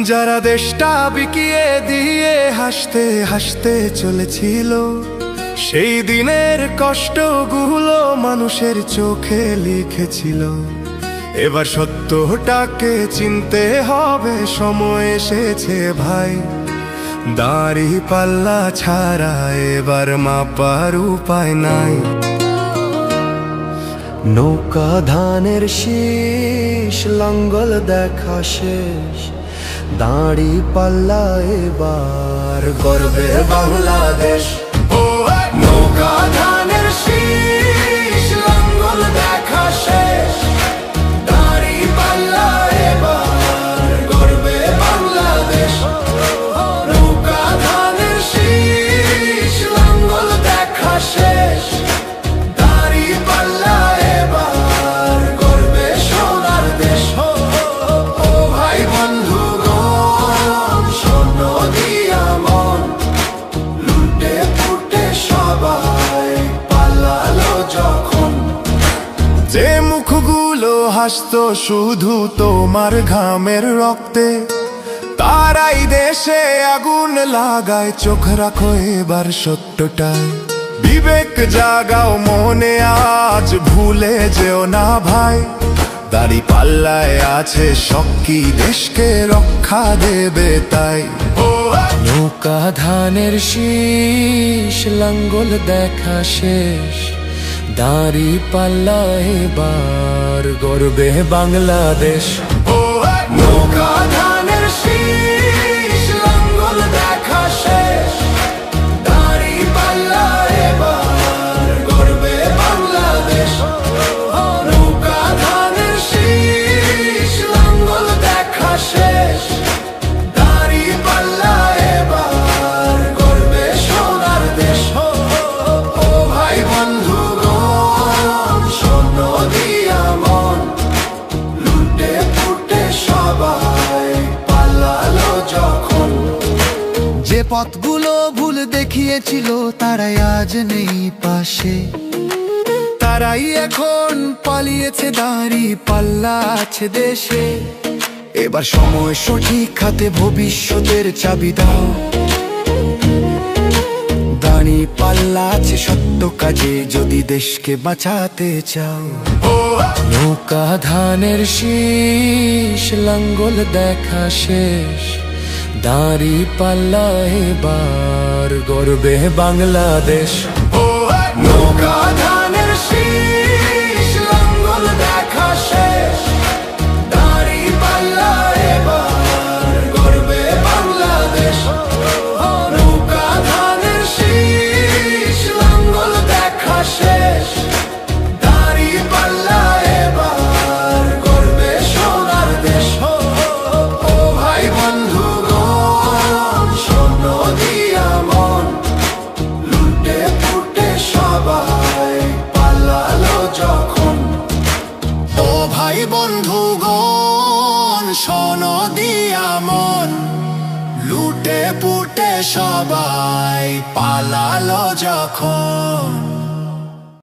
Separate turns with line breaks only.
যারা দেশটা বিকিয়ে দিয়ে হাসতে হাসতে চলেছিল, সেই দিনের কষ্টগুলো মানুষের চোখে লিখেছিল। এবার সত্যটাকে চিনতে হবে, সময় এসেছে ভাই। দাড়ি পাল্লা ছাড়া এবার মাপার উপায় নাই। নৌকা ধানের শীষ, লাঙ্গল দেখা শেষ, দাড়ি পাল্লা এবার গর্বে বাংলাদেশ। নৌকা ধানের শীষ, লাঙ্গল দেখা শেষ, দাড়ি পাল্লা এবার গর্বে বাংলাদেশ। নৌকা ধানের শীষ, লাঙ্গল দেখা শেষ, দাড়ি পাল্লা এবার গর্বে সোনার দেশ। ও ভাই বন্ধু যে মুখগুলো হাসতো শুধু তোমার ঘামের রক্তে, তারাই দেশে আগুন লাগায়। চোখ রাখো এবার সত্যটায়, বিবেক জাগাও মনে, আজ ভুলে যেও না ভাই। দাড়ি পাল্লায় আছে শক্তি, দেশকে রক্ষা দেবে তাই। নৌকা ধানের শীষ, লাঙ্গল দেখা শেষ, দাড়ি পাল্লা এবার গর্বে বাংলাদেশ। নৌকা ধানের শীষ, লাঙ্গল দেখা শেষ, দাড়ি পাল্লা এবার গর্বে বাংলাদেশ। নৌকা ধানের শীষ, লাঙ্গল দেখা শেষ, দাড়ি পাল্লা এবার গর্বে সোনার দেশ। ও ভাই বন্ধু যে পথগুলো ভুল দেখিয়েছিল, তারাই আজ নেই পাশে। তারাই এখন পালিয়েছে, দাড়ি পাল্লা আছে দেশে। এবার সময় সঠিক হাতে, ভবিষ্যতের চাবি দাও। দাড়ি পাল্লা আছে সত্য কাজে, যদি দেশকে বাঁচাতে চাও। নৌকা ধানের শীষ, লাঙ্গল দেখা শেষ, দাড়ি পাল্লা এবার গর্বে বাংলাদেশ। নৌকা ধানের শীষ, লাঙ্গল দেখা শেষ, দাড়ি পাল্লা এবার গর্বে বাংলাদেশ। নৌকা ধানের শীষ, লাঙ্গল দেখা শেষ, দাড়ি পাল্লা এবার গর্বে সোনার দেশ। ও ভাই বন্ধু বন্ধুগণ, শোনো দিয়া মন, লুটে পুটে সবাই পালালো যখন।